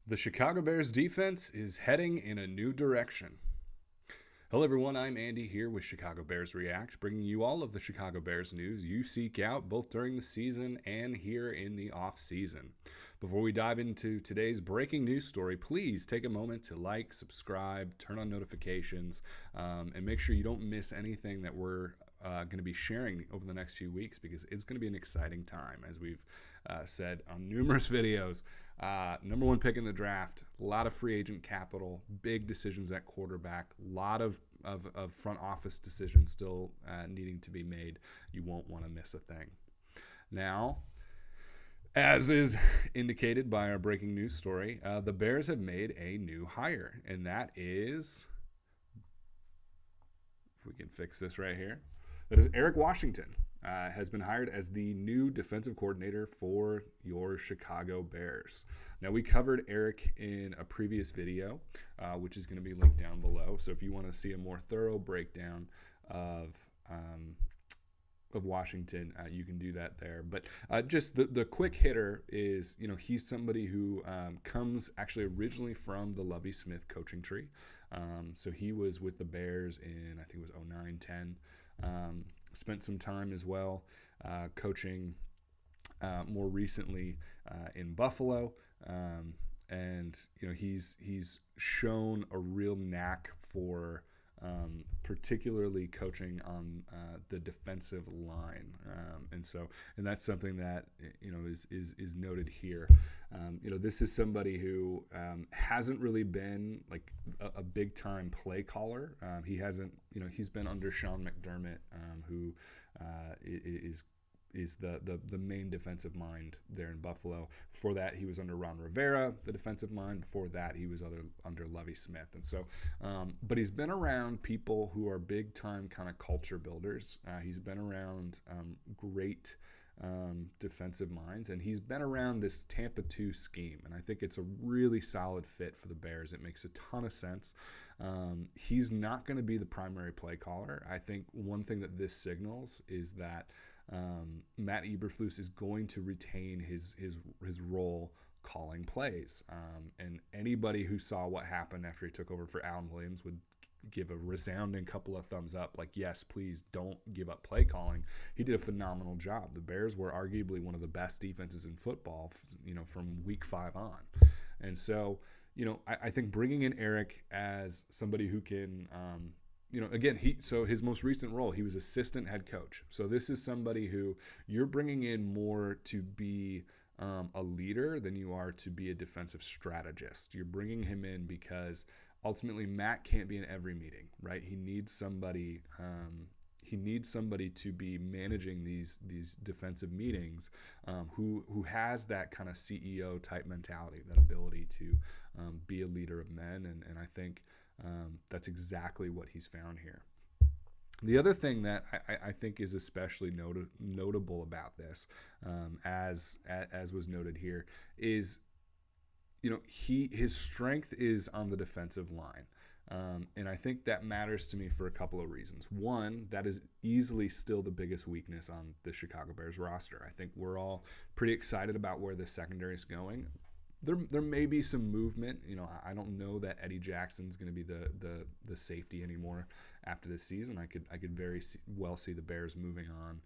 The Chicago Bears defense is heading in a new direction. Hello, everyone. I'm Andy here with Chicago Bears React, bringing you all of the Chicago Bears news you seek out both during the season and here in the off season. Before we dive into today's breaking news story, please take a moment to like, subscribe, turn on notifications, and make sure you don't miss anything that we're going to be sharing over the next few weeks, because it's going to be an exciting time, as we've said on numerous videos. Number one pick in the draft, a lot of free agent capital, big decisions at quarterback, a lot of front office decisions still needing to be made. You won't want to miss a thing. Now, as is indicated by our breaking news story, the Bears have made a new hire, and that is, if we can fix this right here, that is Eric Washington. Has been hired as the new defensive coordinator for your Chicago Bears. Now, we covered Eric in a previous video, which is going to be linked down below. So if you want to see a more thorough breakdown of Washington, you can do that there. But just the quick hitter is, he's somebody who comes actually originally from the Lovie Smith coaching tree. So he was with the Bears in, I think it was 09-10. Spent some time as well coaching more recently in Buffalo, and he's shown a real knack for particularly coaching on the defensive line, and that's something that is noted here. This is somebody who hasn't really been like a big time play caller. He hasn't, he's been under Sean McDermott, who is the main defensive mind there in Buffalo. Before that, he was under Ron Rivera, the defensive mind. Before that, he was under Lovie Smith. And so, but he's been around people who are big time kind of culture builders. He's been around great defensive minds, and he's been around this Tampa 2 scheme, and I think it's a really solid fit for the Bears. It makes a ton of sense. He's not going to be the primary play caller. I think one thing that this signals is that Matt Eberflus is going to retain his role calling plays, and anybody who saw what happened after he took over for Alan Williams would give a resounding couple of thumbs up, like, yes, please don't give up play calling. He did a phenomenal job. The Bears were arguably one of the best defenses in football, from week 5 on. And so, I think bringing in Eric as somebody who can, again, his most recent role, he was assistant head coach. So this is somebody who you're bringing in more to be a leader than you are to be a defensive strategist. You're bringing him in because ultimately Matt can't be in every meeting, right? He needs somebody. He needs somebody to be managing these defensive meetings, who has that kind of CEO type mentality, that ability to be a leader of men, and I think that's exactly what he's found here. The other thing that I think is especially notable about this, as was noted here, is his strength is on the defensive line. And I think that matters to me for a couple of reasons. One, that is easily still the biggest weakness on the Chicago Bears roster. I think we're all pretty excited about where the secondary is going. There may be some movement. I don't know that Eddie Jackson's going to be the safety anymore after this season. I could very well see the Bears moving on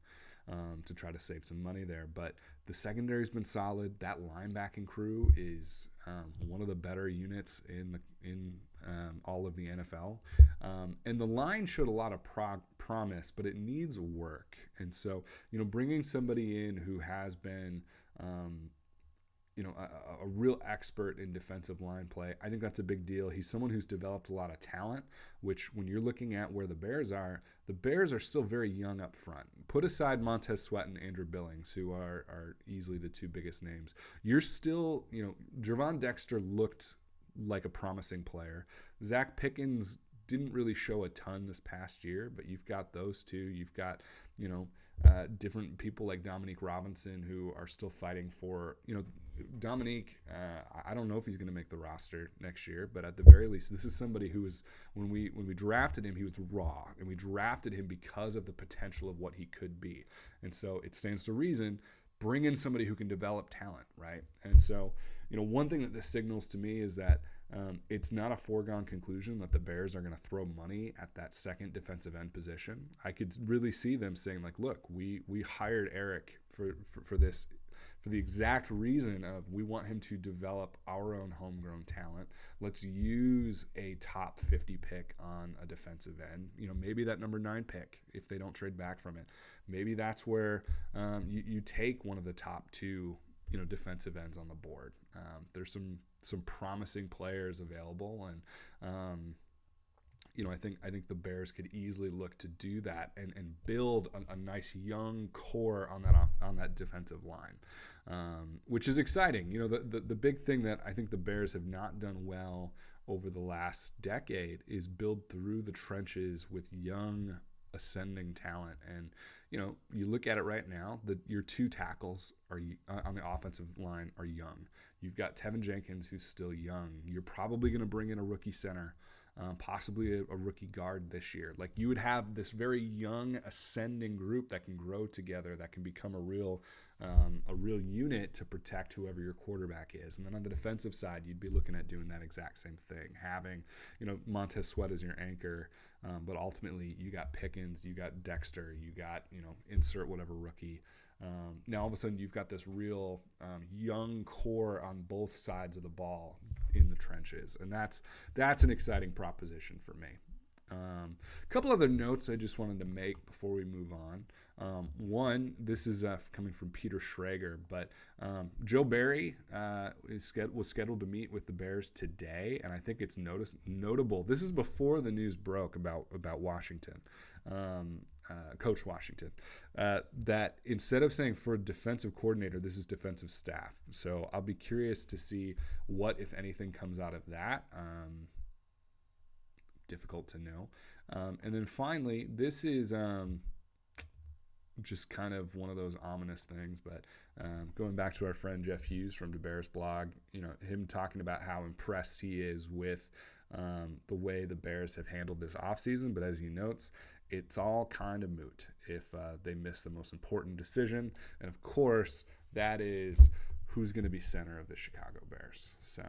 to try to save some money there. But the secondary's been solid. That linebacking crew is one of the better units in all of the NFL. And the line showed a lot of promise, but it needs work. And so, bringing somebody in who has been a real expert in defensive line play, I think that's a big deal. He's someone who's developed a lot of talent, which when you're looking at where the Bears are still very young up front. Put aside Montez Sweat and Andrew Billings, who are easily the two biggest names. You're still, Gervon Dexter looked like a promising player. Zach Pickens didn't really show a ton this past year, but you've got those two. You've got, different people like Dominique Robinson who are still fighting for, Dominique, I don't know if he's going to make the roster next year, but at the very least, this is somebody who was, when we drafted him, he was raw, and we drafted him because of the potential of what he could be. And so it stands to reason, bring in somebody who can develop talent, right? And so, one thing that this signals to me is that it's not a foregone conclusion that the Bears are going to throw money at that second defensive end position. I could really see them saying, like, look, we hired Eric for this, for the exact reason of we want him to develop our own homegrown talent. Let's use a top 50 pick on a defensive end. Maybe that number 9 pick, if they don't trade back from it. Maybe that's where you take one of the top 2 defensive ends on the board. There's some promising players available, and I think the Bears could easily look to do that and build a nice young core on that defensive line, which is exciting. The big thing that I think the Bears have not done well over the last decade is build through the trenches with young ascending talent. And you look at it right now, your 2 tackles are on the offensive line are young. You've got Tevin Jenkins, who's still young. You're probably going to bring in a rookie center, possibly a rookie guard this year. Like, you would have this very young ascending group that can grow together, that can become a real unit to protect whoever your quarterback is. And then on the defensive side, you'd be looking at doing that exact same thing, having Montez Sweat as your anchor, but ultimately you got Pickens, you got Dexter, you got insert whatever rookie. Now all of a sudden you've got this real young core on both sides of the ball in the trenches, and that's an exciting proposition for me. A couple other notes I just wanted to make before we move on. One, this is coming from Peter Schrager, but Joe Barry was scheduled to meet with the Bears today, and I think it's notable. This is before the news broke about Washington, Coach Washington, that instead of saying for defensive coordinator, this is defensive staff. So I'll be curious to see what, if anything, comes out of that. Difficult to know. And then finally, this is just kind of one of those ominous things, but going back to our friend Jeff Hughes from the Bears blog, him talking about how impressed he is with the way the Bears have handled this offseason. But as he notes, it's all kind of moot if they miss the most important decision. And of course, that is who's going to be center of the Chicago Bears. So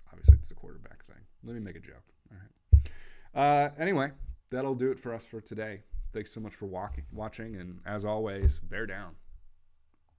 obviously it's the quarterback thing. Let me make a joke. All right. Anyway, that'll do it for us for today. Thanks so much for watching. And as always, bear down.